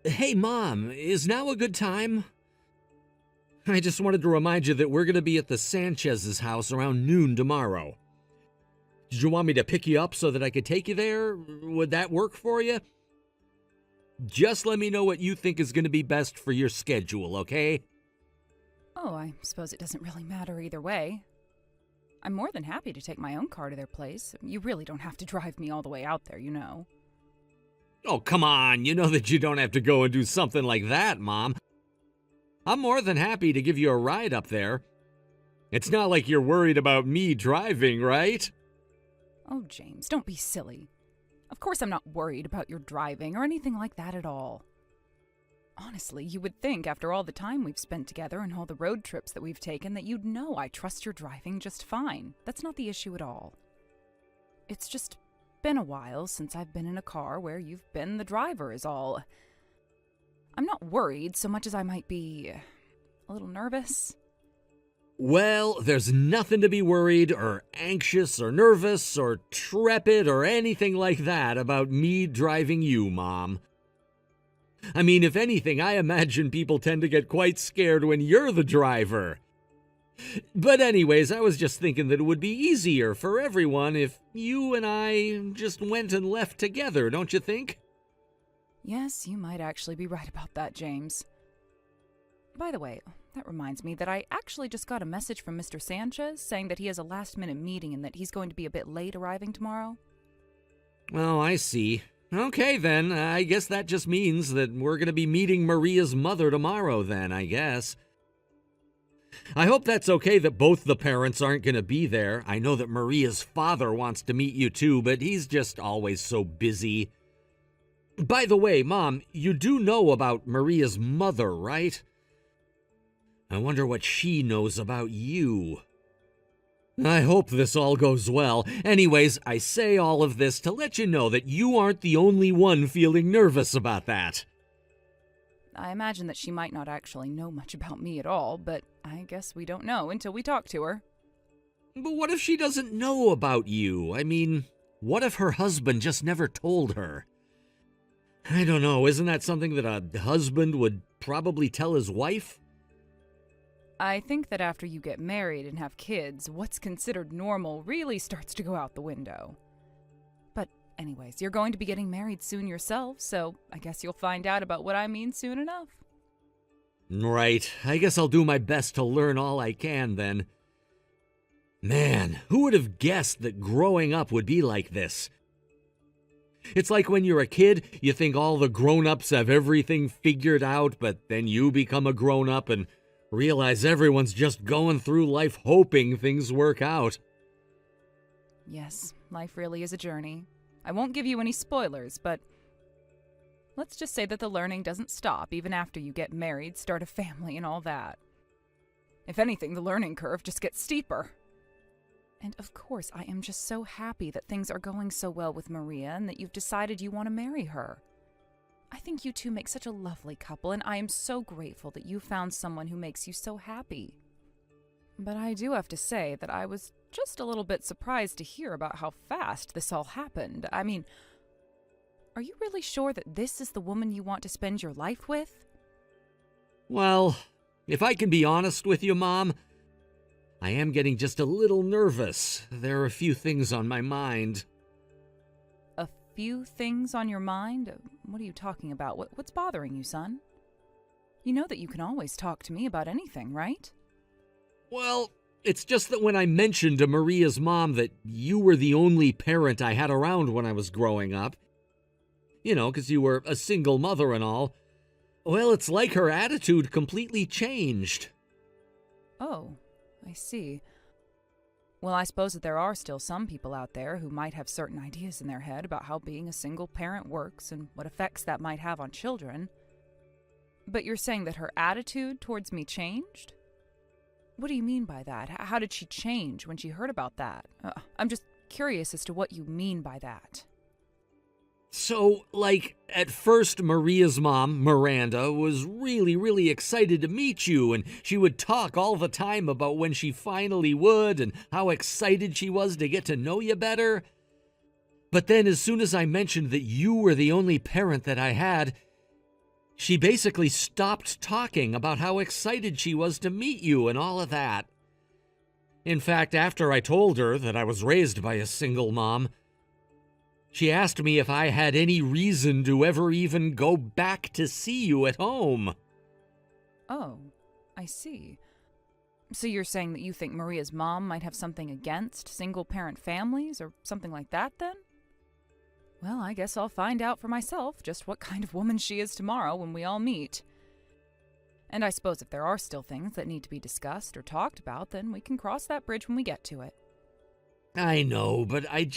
Hey, Mom, is now a good time? I just wanted to remind you that we're going to be at the Sanchez's house around noon tomorrow. Did you want me to pick you up so that I could take you there? Would that work for you? Just let me know what you think is going to be best for your schedule, okay? Oh, I suppose it doesn't really matter either way. I'm more than happy to take my own car to their place. You really don't have to drive me all the way out there, you know. Oh, come on. You know that you don't have to go and do something like that, Mom. I'm more than happy to give you a ride up there. It's not like you're worried about me driving, right? Oh, James, don't be silly. Of course I'm not worried about your driving or anything like that at all. Honestly, you would think after all the time we've spent together and all the road trips that we've taken that you'd know I trust your driving just fine. That's not the issue at all. It's just been a while since I've been in a car where you've been the driver is all. I'm not worried so much as I might be a little nervous. Well, there's nothing to be worried or anxious or nervous or trepid or anything like that about me driving you, Mom. I mean, if anything, I imagine people tend to get quite scared when you're the driver. But anyways, I was just thinking that it would be easier for everyone if you and I just went and left together, don't you think? Yes, you might actually be right about that, James. By the way, that reminds me that I actually just got a message from Mr. Sanchez saying that he has a last-minute meeting and that he's going to be a bit late arriving tomorrow. Oh, I see. Okay, then. I guess that just means that we're going to be meeting Maria's mother tomorrow, then, I guess. I hope that's okay that both the parents aren't going to be there. I know that Maria's father wants to meet you too, but he's just always so busy. By the way, Mom, you do know about Maria's mother, right? I wonder what she knows about you. I hope this all goes well. Anyways, I say all of this to let you know that you aren't the only one feeling nervous about that. I imagine that she might not actually know much about me at all, but I guess we don't know until we talk to her. But what if she doesn't know about you? I mean, what if her husband just never told her? I don't know, isn't that something that a husband would probably tell his wife? I think that after you get married and have kids, what's considered normal really starts to go out the window. But anyways, you're going to be getting married soon yourself, so I guess you'll find out about what I mean soon enough. Right, I guess I'll do my best to learn all I can then. Man, who would have guessed that growing up would be like this? It's like when you're a kid, you think all the grown-ups have everything figured out, but then you become a grown-up and realize everyone's just going through life hoping things work out. Yes, life really is a journey. I won't give you any spoilers, but let's just say that the learning doesn't stop even after you get married, start a family, and all that. If anything, the learning curve just gets steeper. And of course, I am just so happy that things are going so well with Maria and that you've decided you want to marry her. I think you two make such a lovely couple, and I am so grateful that you found someone who makes you so happy. But I do have to say that I was just a little bit surprised to hear about how fast this all happened. I mean, are you really sure that this is the woman you want to spend your life with? Well, if I can be honest with you, Mom, I am getting just a little nervous. There are a few things on my mind. A few things on your mind? What are you talking about? What's bothering you, son? You know that you can always talk to me about anything, right? Well, it's just that when I mentioned to Maria's mom that you were the only parent I had around when I was growing up, you know, because you were a single mother and all, well, it's like her attitude completely changed. Oh, I see. Well, I suppose that there are still some people out there who might have certain ideas in their head about how being a single parent works and what effects that might have on children. But you're saying that her attitude towards me changed? What do you mean by that? How did she change when she heard about that? I'm just curious as to what you mean by that. So, at first Maria's mom, Miranda, was really excited to meet you, and she would talk all the time about when she finally would and how excited she was to get to know you better. But then as soon as I mentioned that you were the only parent that I had, She basically stopped talking about how excited she was to meet you and all of that. In fact, after I told her that I was raised by a single mom, she asked me if I had any reason to ever even go back to see you at home. Oh, I see. So you're saying that you think Maria's mom might have something against single-parent families or something like that, then? Well, I guess I'll find out for myself just what kind of woman she is tomorrow when we all meet. And I suppose if there are still things that need to be discussed or talked about, then we can cross that bridge when we get to it. I know, but I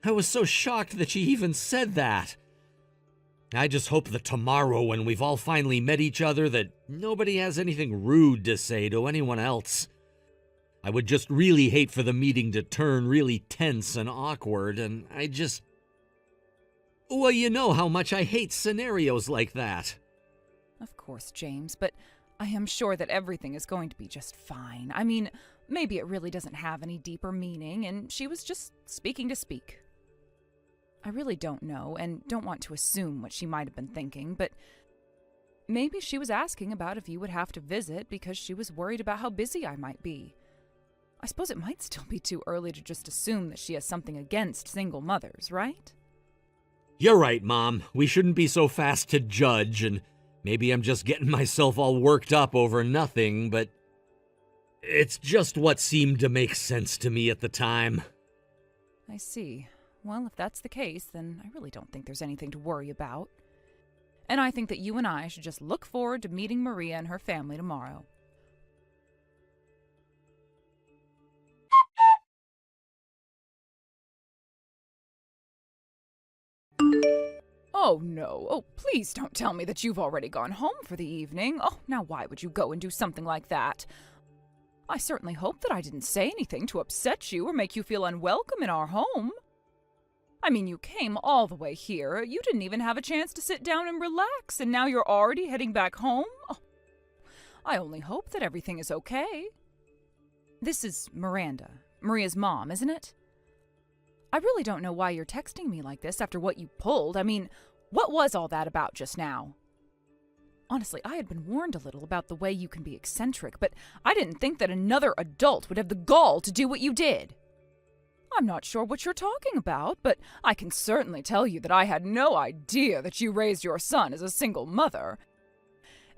was so shocked that she even said that. I just hope that tomorrow, when we've all finally met each other, that nobody has anything rude to say to anyone else. I would just really hate for the meeting to turn really tense and awkward, and well, you know how much I hate scenarios like that. Of course, James, but I am sure that everything is going to be just fine. I mean, maybe it really doesn't have any deeper meaning, and she was just speaking to speak. I really don't know, and don't want to assume what she might have been thinking, but maybe she was asking about if you would have to visit because she was worried about how busy I might be. I suppose it might still be too early to just assume that she has something against single mothers, right? You're right, Mom. We shouldn't be so fast to judge, and maybe I'm just getting myself all worked up over nothing, but it's just what seemed to make sense to me at the time. I see. Well, if that's the case, then I really don't think there's anything to worry about. And I think that you and I should just look forward to meeting Maria and her family tomorrow. Oh, no. Oh, please don't tell me that you've already gone home for the evening. Oh, now why would you go and do something like that? I certainly hope that I didn't say anything to upset you or make you feel unwelcome in our home. I mean, you came all the way here. You didn't even have a chance to sit down and relax, and now you're already heading back home? Oh, I only hope that everything is okay. This is Miranda, Maria's mom, isn't it? I really don't know why you're texting me like this after what you pulled. I mean, what was all that about just now? Honestly, I had been warned a little about the way you can be eccentric, but I didn't think that another adult would have the gall to do what you did. I'm not sure what you're talking about, but I can certainly tell you that I had no idea that you raised your son as a single mother.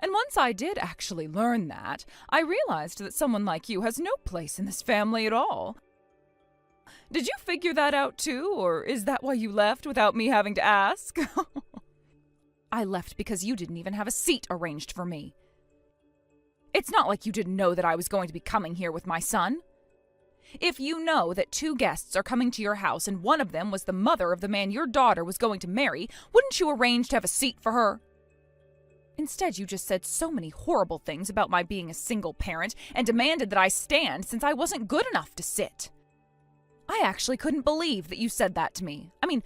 And once I did actually learn that, I realized that someone like you has no place in this family at all. Did you figure that out too, or is that why you left without me having to ask? I left because you didn't even have a seat arranged for me. It's not like you didn't know that I was going to be coming here with my son. If you know that 2 guests are coming to your house and one of them was the mother of the man your daughter was going to marry, wouldn't you arrange to have a seat for her? Instead, you just said so many horrible things about my being a single parent and demanded that I stand since I wasn't good enough to sit. I actually couldn't believe that you said that to me. I mean,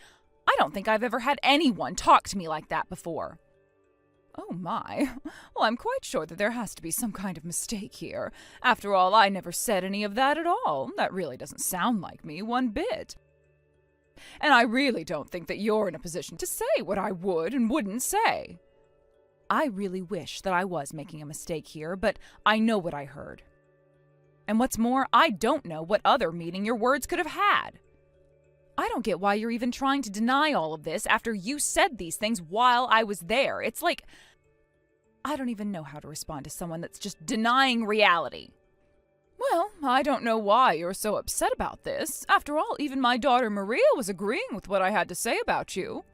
I don't think I've ever had anyone talk to me like that before. Oh my. Well, I'm quite sure that there has to be some kind of mistake here. After all, I never said any of that at all. That really doesn't sound like me one bit. And I really don't think that you're in a position to say what I would and wouldn't say. I really wish that I was making a mistake here, but I know what I heard. And what's more, I don't know what other meaning your words could have had. I don't get why you're even trying to deny all of this after you said these things while I was there. It's like, I don't even know how to respond to someone that's just denying reality. Well, I don't know why you're so upset about this. After all, even my daughter Maria was agreeing with what I had to say about you.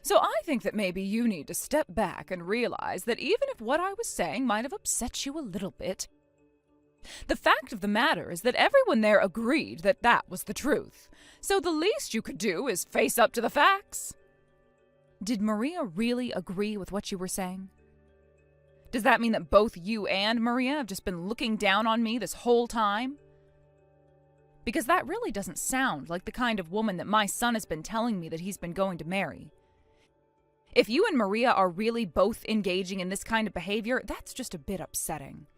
So I think that maybe you need to step back and realize that even if what I was saying might have upset you a little bit, the fact of the matter is that everyone there agreed that that was the truth. So the least you could do is face up to the facts. Did Maria really agree with what you were saying? Does that mean that both you and Maria have just been looking down on me this whole time? Because that really doesn't sound like the kind of woman that my son has been telling me that he's been going to marry. If you and Maria are really both engaging in this kind of behavior, that's just a bit upsetting.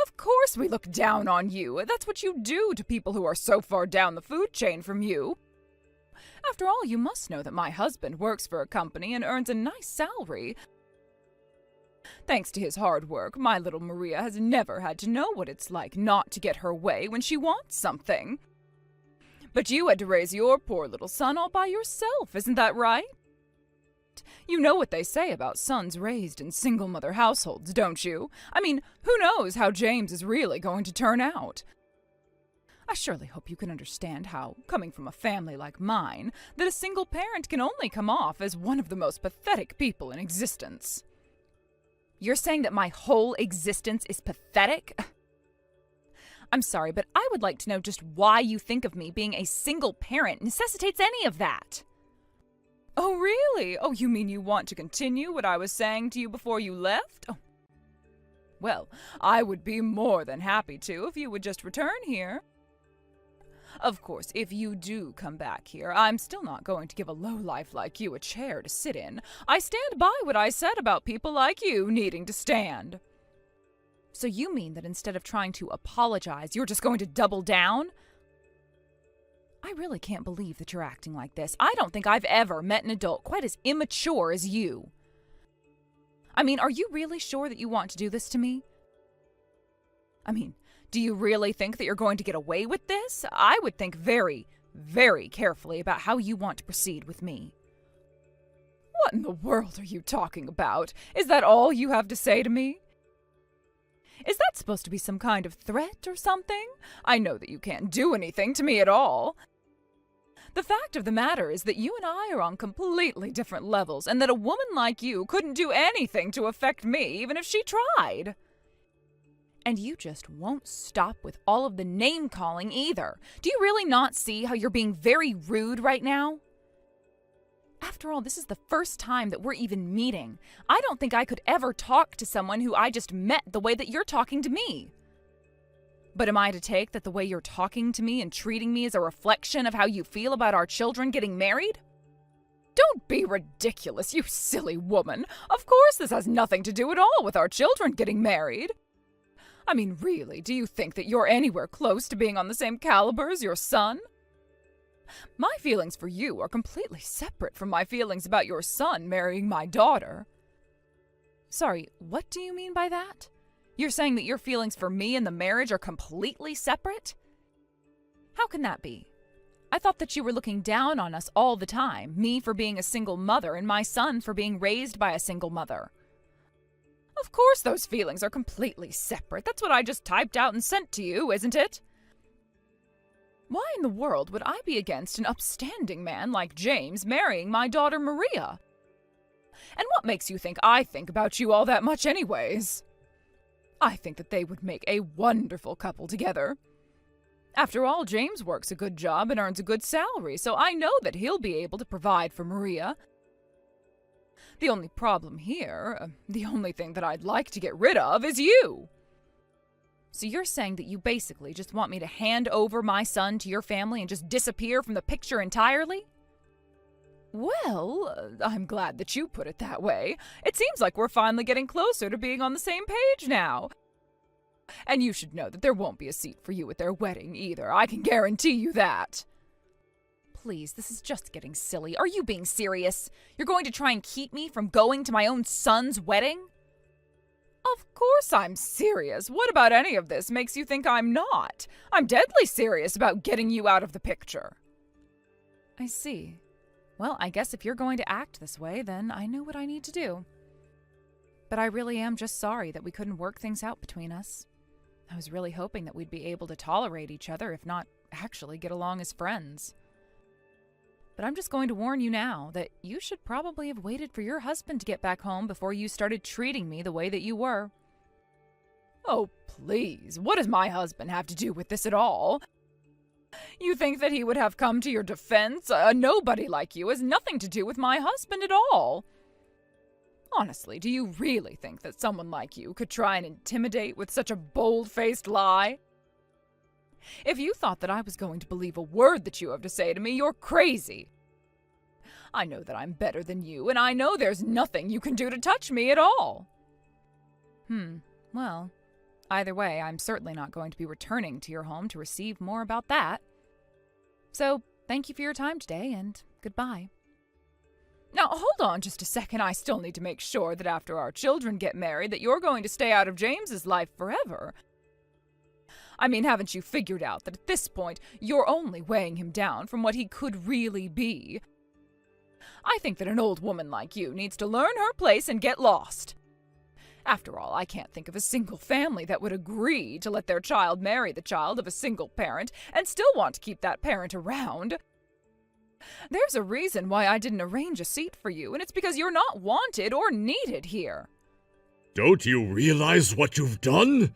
Of course we look down on you. That's what you do to people who are so far down the food chain from you. After all, you must know that my husband works for a company and earns a nice salary. Thanks to his hard work, my little Maria has never had to know what it's like not to get her way when she wants something. But you had to raise your poor little son all by yourself, isn't that right? You know what they say about sons raised in single-mother households, don't you? I mean, who knows how James is really going to turn out? I surely hope you can understand how, coming from a family like mine, that a single parent can only come off as one of the most pathetic people in existence. You're saying that my whole existence is pathetic? I'm sorry, but I would like to know just why you think of me being a single parent necessitates any of that. Oh, really? Oh, you mean you want to continue what I was saying to you before you left? Oh. Well, I would be more than happy to if you would just return here. Of course, if you do come back here, I'm still not going to give a lowlife like you a chair to sit in. I stand by what I said about people like you needing to stand. So you mean that instead of trying to apologize, you're just going to double down? I really can't believe that you're acting like this. I don't think I've ever met an adult quite as immature as you. I mean, are you really sure that you want to do this to me? I mean, do you really think that you're going to get away with this? I would think very, very carefully about how you want to proceed with me. What in the world are you talking about? Is that all you have to say to me? Is that supposed to be some kind of threat or something? I know that you can't do anything to me at all. The fact of the matter is that you and I are on completely different levels, and that a woman like you couldn't do anything to affect me, even if she tried. And you just won't stop with all of the name-calling either. Do you really not see how you're being very rude right now? After all, this is the first time that we're even meeting. I don't think I could ever talk to someone who I just met the way that you're talking to me. But am I to take that the way you're talking to me and treating me is a reflection of how you feel about our children getting married? Don't be ridiculous, you silly woman. Of course this has nothing to do at all with our children getting married. I mean, really, do you think that you're anywhere close to being on the same caliber as your son? My feelings for you are completely separate from my feelings about your son marrying my daughter. Sorry, what do you mean by that? You're saying that your feelings for me and the marriage are completely separate? How can that be? I thought that you were looking down on us all the time, me for being a single mother and my son for being raised by a single mother. Of course those feelings are completely separate. That's what I just typed out and sent to you, isn't it? Why in the world would I be against an upstanding man like James marrying my daughter Maria? And what makes you think I think about you all that much anyways? I think that they would make a wonderful couple together. After all, James works a good job and earns a good salary, so I know that he'll be able to provide for Maria. The only problem here, the only thing that I'd like to get rid of, is you. So you're saying that you basically just want me to hand over my son to your family and just disappear from the picture entirely? Well, I'm glad that you put it that way. It seems like we're finally getting closer to being on the same page now. And you should know that there won't be a seat for you at their wedding either. I can guarantee you that. Please, this is just getting silly. Are you being serious? You're going to try and keep me from going to my own son's wedding? Of course I'm serious. What about any of this makes you think I'm not? I'm deadly serious about getting you out of the picture. I see. Well, I guess if you're going to act this way, then I know what I need to do. But I really am just sorry that we couldn't work things out between us. I was really hoping that we'd be able to tolerate each other, if not actually get along as friends. But I'm just going to warn you now that you should probably have waited for your husband to get back home before you started treating me the way that you were. Oh, please, what does my husband have to do with this at all? You think that he would have come to your defense? A nobody like you has nothing to do with my husband at all. Honestly, do you really think that someone like you could try and intimidate with such a bold-faced lie? If you thought that I was going to believe a word that you have to say to me, you're crazy. I know that I'm better than you, and I know there's nothing you can do to touch me at all. Well, either way, I'm certainly not going to be returning to your home to receive more about that. So, thank you for your time today, and goodbye. Now, hold on just a second. I still need to make sure that after our children get married that you're going to stay out of James's life forever. I mean, haven't you figured out that at this point you're only weighing him down from what he could really be? I think that an old woman like you needs to learn her place and get lost. After all, I can't think of a single family that would agree to let their child marry the child of a single parent and still want to keep that parent around. There's a reason why I didn't arrange a seat for you, and it's because you're not wanted or needed here. Don't you realize what you've done?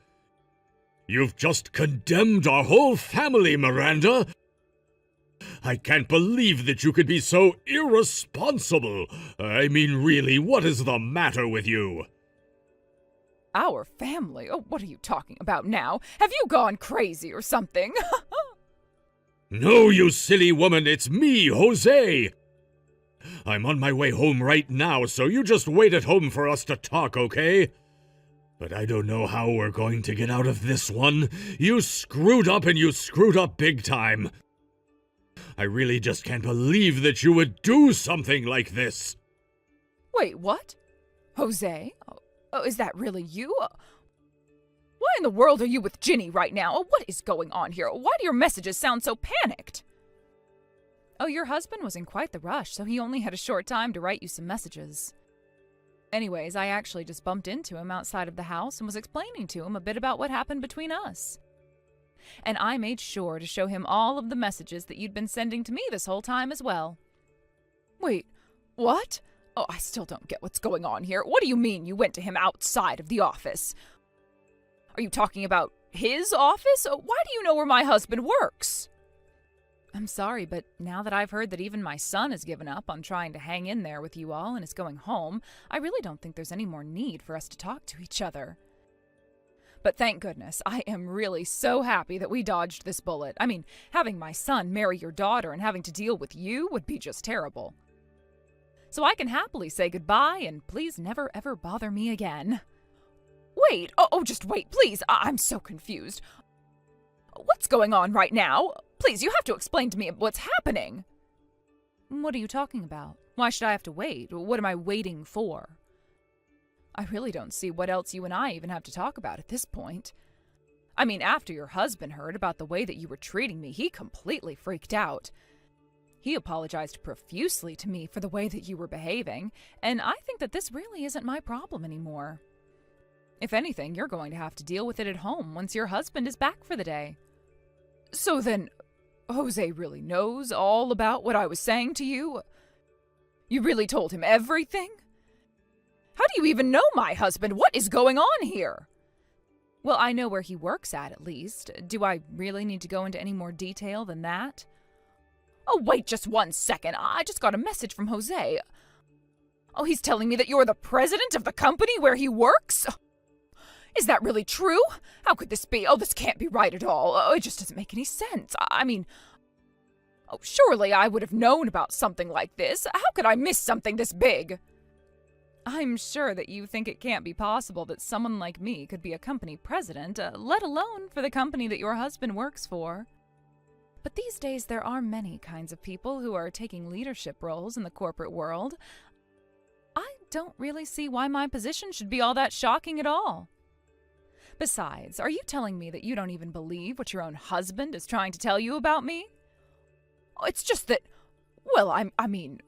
You've just condemned our whole family, Miranda. I can't believe that you could be so irresponsible. I mean, really, what is the matter with you? Our family? Oh, what are you talking about now? Have you gone crazy or something? No, you silly woman, it's me, Jose. I'm on my way home right now, so you just wait at home for us to talk, okay? But I don't know how we're going to get out of this one. You screwed up, and you screwed up big time. I really just can't believe that you would do something like this. Wait, what? Jose? Oh, is that really you? Why in the world are you with Ginny right now? What is going on here? Why do your messages sound so panicked? Oh, your husband was in quite the rush, so he only had a short time to write you some messages. Anyways, I actually just bumped into him outside of the house and was explaining to him a bit about what happened between us. And I made sure to show him all of the messages that you'd been sending to me this whole time as well. Wait, what? Oh, I still don't get what's going on here. What do you mean you went to him outside of the office? Are you talking about his office? Why do you know where my husband works? I'm sorry, but now that I've heard that even my son has given up on trying to hang in there with you all and is going home, I really don't think there's any more need for us to talk to each other. But thank goodness, I am really so happy that we dodged this bullet. I mean, having my son marry your daughter and having to deal with you would be just terrible. So I can happily say goodbye and please never ever bother me again. Wait, just wait, please. I'm so confused. What's going on right now? Please, you have to explain to me what's happening. What are you talking about? Why should I have to wait? What am I waiting for? I really don't see what else you and I even have to talk about at this point. I mean, after your husband heard about the way that you were treating me, he completely freaked out. He apologized profusely to me for the way that you were behaving, and I think that this really isn't my problem anymore. If anything, you're going to have to deal with it at home once your husband is back for the day. So then, Jose really knows all about what I was saying to you? You really told him everything? How do you even know my husband? What is going on here? Well, I know where he works at least. Do I really need to go into any more detail than that? Oh, wait just 1 second. I just got a message from Jose. Oh, he's telling me that you're the president of the company where he works? Is that really true? How could this be? Oh, this can't be right at all. Oh, it just doesn't make any sense. I mean, surely I would have known about something like this. How could I miss something this big? I'm sure that you think it can't be possible that someone like me could be a company president, let alone for the company that your husband works for. But these days there are many kinds of people who are taking leadership roles in the corporate world. I don't really see why my position should be all that shocking at all. Besides, are you telling me that you don't even believe what your own husband is trying to tell you about me? It's just that, well, I mean,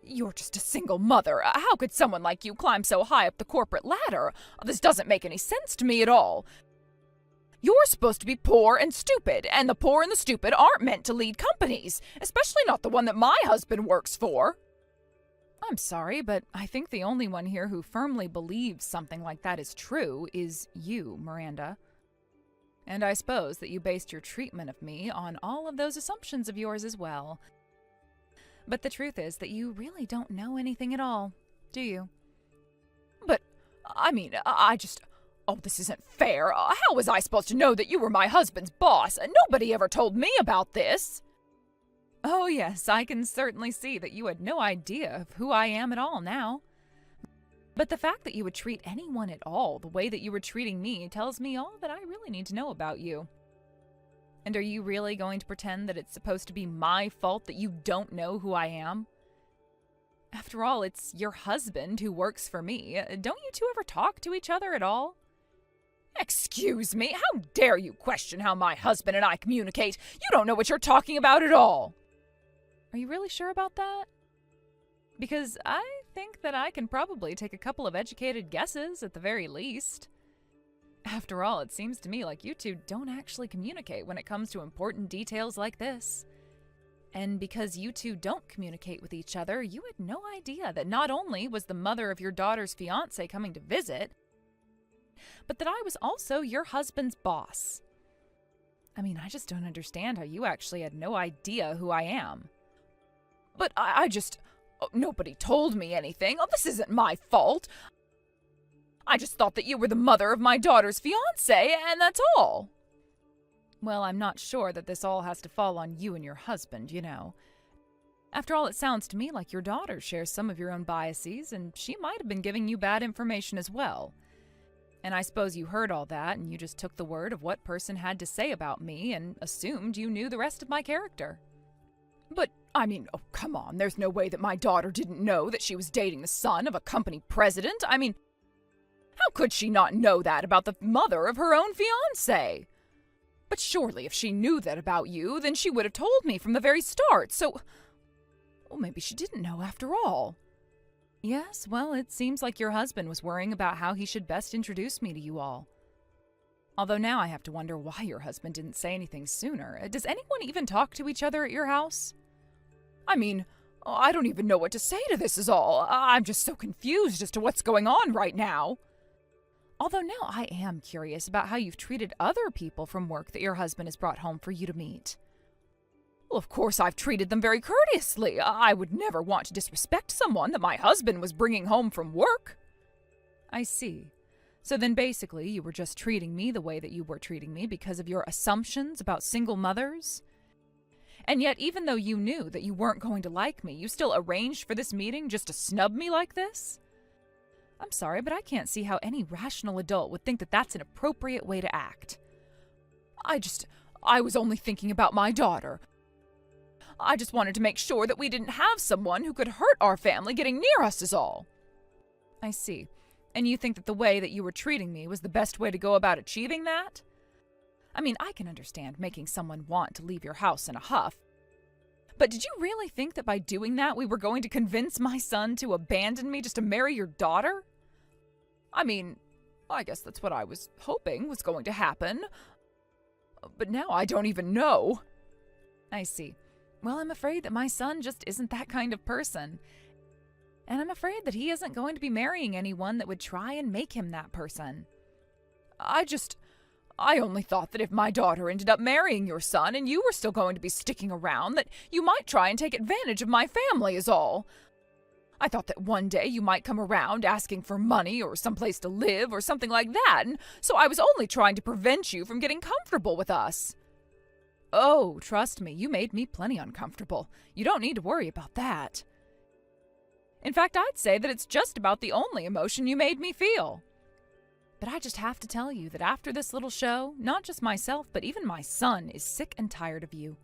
you're just a single mother. How could someone like you climb so high up the corporate ladder? This doesn't make any sense to me at all. You're supposed to be poor and stupid, and the poor and the stupid aren't meant to lead companies, especially not the one that my husband works for. I'm sorry, but I think the only one here who firmly believes something like that is true is you, Miranda. And I suppose that you based your treatment of me on all of those assumptions of yours as well. But the truth is that you really don't know anything at all, do you? But, I mean, Oh, this isn't fair. How was I supposed to know that you were my husband's boss? Nobody ever told me about this. Oh, yes, I can certainly see that you had no idea of who I am at all now. But the fact that you would treat anyone at all the way that you were treating me tells me all that I really need to know about you. And are you really going to pretend that it's supposed to be my fault that you don't know who I am? After all, it's your husband who works for me. Don't you two ever talk to each other at all? Excuse me, how dare you question how my husband and I communicate? You don't know what you're talking about at all. Are you really sure about that? Because I think that I can probably take a couple of educated guesses at the very least. After all, it seems to me like you two don't actually communicate when it comes to important details like this. And because you two don't communicate with each other, you had no idea that not only was the mother of your daughter's fiancé coming to visit, but that I was also your husband's boss. I mean, I just don't understand how you actually had no idea who I am. But nobody told me anything. Oh, this isn't my fault. I just thought that you were the mother of my daughter's fiancé, and that's all. Well, I'm not sure that this all has to fall on you and your husband, you know. After all, it sounds to me like your daughter shares some of your own biases, and she might have been giving you bad information as well. And I suppose you heard all that, and you just took the word of what person had to say about me and assumed you knew the rest of my character. But, I mean, oh, come on, there's no way that my daughter didn't know that she was dating the son of a company president. I mean, how could she not know that about the mother of her own fiancé? But surely if she knew that about you, then she would have told me from the very start, so... Well, maybe she didn't know after all. Yes, well, it seems like your husband was worrying about how he should best introduce me to you all. Although now I have to wonder why your husband didn't say anything sooner. Does anyone even talk to each other at your house? I mean, I don't even know what to say to this is all. I'm just so confused as to what's going on right now. Although now I am curious about how you've treated other people from work that your husband has brought home for you to meet. Well, of course I've treated them very courteously. I would never want to disrespect someone that my husband was bringing home from work. I see. So then basically you were just treating me the way that you were treating me because of your assumptions about single mothers? And yet even though you knew that you weren't going to like me, you still arranged for this meeting just to snub me like this? I'm sorry, but I can't see how any rational adult would think that that's an appropriate way to act. I was only thinking about my daughter. I just wanted to make sure that we didn't have someone who could hurt our family getting near us is all. I see. And you think that the way that you were treating me was the best way to go about achieving that? I mean, I can understand making someone want to leave your house in a huff. But did you really think that by doing that we were going to convince my son to abandon me just to marry your daughter? I mean, I guess that's what I was hoping was going to happen. But now I don't even know. I see. Well, I'm afraid that my son just isn't that kind of person. And I'm afraid that he isn't going to be marrying anyone that would try and make him that person. I only thought that if my daughter ended up marrying your son and you were still going to be sticking around, that you might try and take advantage of my family is all. I thought that one day you might come around asking for money or someplace to live or something like that, and so I was only trying to prevent you from getting comfortable with us. Oh, trust me, you made me plenty uncomfortable. You don't need to worry about that. In fact, I'd say that it's just about the only emotion you made me feel. But I just have to tell you that after this little show, not just myself, but even my son is sick and tired of you.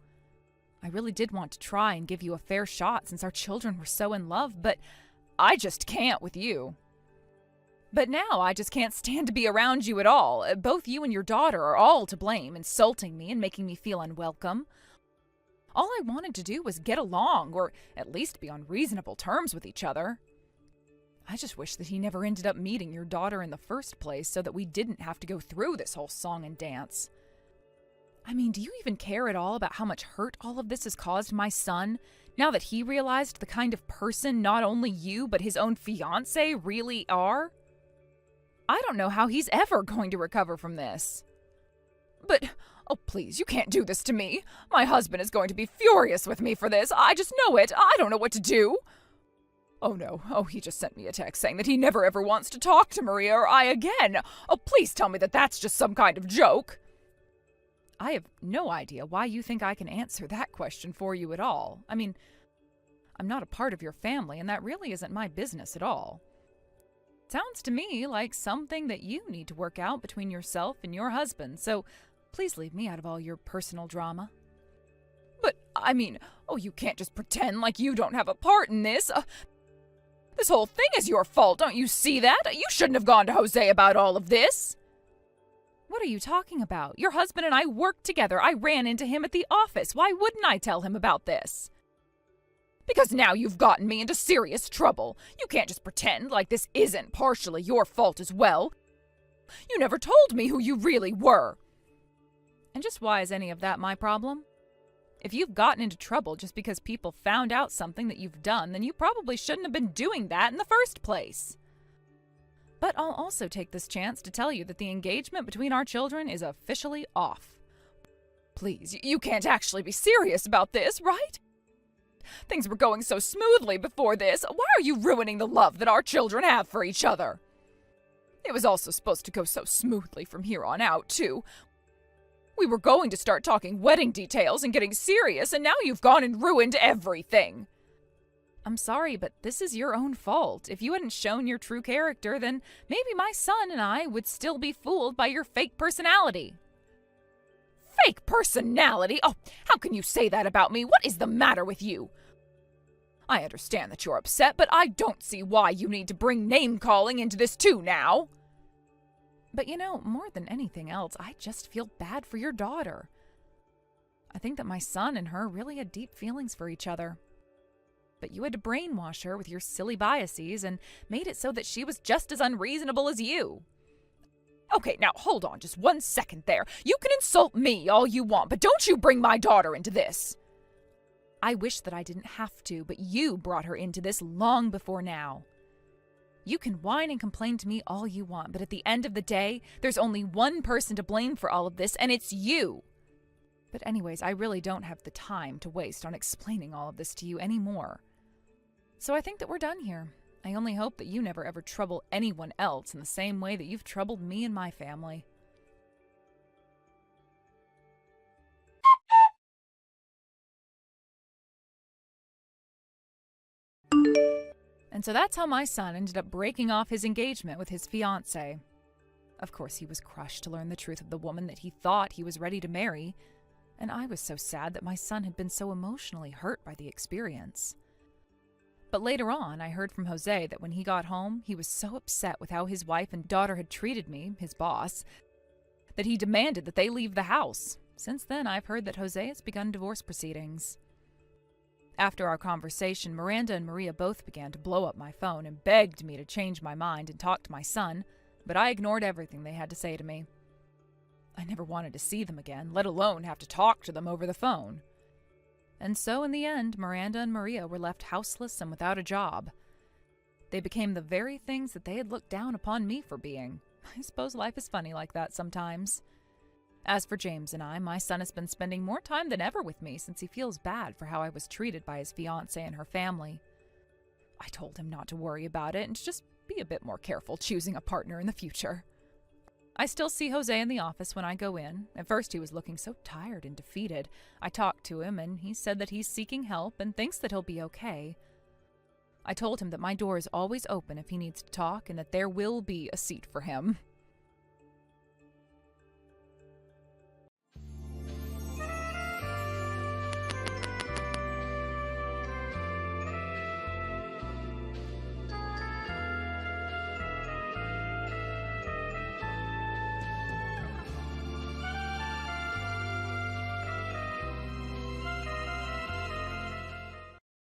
I really did want to try and give you a fair shot since our children were so in love, but I just can't with you. But now I just can't stand to be around you at all. Both you and your daughter are all to blame, insulting me and making me feel unwelcome. All I wanted to do was get along, or at least be on reasonable terms with each other. I just wish that he never ended up meeting your daughter in the first place so that we didn't have to go through this whole song and dance. I mean, do you even care at all about how much hurt all of this has caused my son, now that he realized the kind of person not only you but his own fiancé really are? I don't know how he's ever going to recover from this. But, oh please, you can't do this to me. My husband is going to be furious with me for this. I just know it. I don't know what to do. Oh no, he just sent me a text saying that he never ever wants to talk to Maria or I again. Oh, please tell me that that's just some kind of joke. I have no idea why you think I can answer that question for you at all. I mean, I'm not a part of your family, and that really isn't my business at all. Sounds to me like something that you need to work out between yourself and your husband, so Please leave me out of all your personal drama. But, I mean, you can't just pretend like you don't have a part in this. This whole thing is your fault, don't you see that? You shouldn't have gone to Jose about all of this. What are you talking about? Your husband and I worked together. I ran into him at the office. Why wouldn't I tell him about this? Because now you've gotten me into serious trouble. You can't just pretend like this isn't partially your fault as well. You never told me who you really were. And just why is any of that my problem? If you've gotten into trouble just because people found out something that you've done, then you probably shouldn't have been doing that in the first place. But I'll also take this chance to tell you that the engagement between our children is officially off. Please, you can't actually be serious about this, right? Things were going so smoothly before this. Why are you ruining the love that our children have for each other? It was also supposed to go so smoothly from here on out, too. We were going to start talking wedding details and getting serious, and now you've gone and ruined everything. I'm sorry, but this is your own fault. If you hadn't shown your true character, then maybe my son and I would still be fooled by your fake personality. Fake personality? Oh, how can you say that about me? What is the matter with you? I understand that you're upset, but I don't see why you need to bring name-calling into this too now. But more than anything else, I just feel bad for your daughter. I think that my son and her really had deep feelings for each other. But you had to brainwash her with your silly biases and made it so that she was just as unreasonable as you. Okay, now hold on just 1 second there. You can insult me all you want, but don't you bring my daughter into this. I wish that I didn't have to, but you brought her into this long before now. You can whine and complain to me all you want, but at the end of the day, there's only one person to blame for all of this, and it's you. But anyways, I really don't have the time to waste on explaining all of this to you anymore. So I think that we're done here. I only hope that you never ever trouble anyone else in the same way that you've troubled me and my family. And so that's how my son ended up breaking off his engagement with his fiancée. Of course, he was crushed to learn the truth of the woman that he thought he was ready to marry, and I was so sad that my son had been so emotionally hurt by the experience. But later on, I heard from Jose that when he got home, he was so upset with how his wife and daughter had treated me, his boss, that he demanded that they leave the house. Since then, I've heard that Jose has begun divorce proceedings. After our conversation, Miranda and Maria both began to blow up my phone and begged me to change my mind and talk to my son, but I ignored everything they had to say to me. I never wanted to see them again, let alone have to talk to them over the phone. And so in the end, Miranda and Maria were left houseless and without a job. They became the very things that they had looked down upon me for being. I suppose life is funny like that sometimes. As for James and I, my son has been spending more time than ever with me since he feels bad for how I was treated by his fiancée and her family. I told him not to worry about it and to just be a bit more careful choosing a partner in the future. I still see Jose in the office when I go in. At first he was looking so tired and defeated. I talked to him and he said that he's seeking help and thinks that he'll be okay. I told him that my door is always open if he needs to talk and that there will be a seat for him.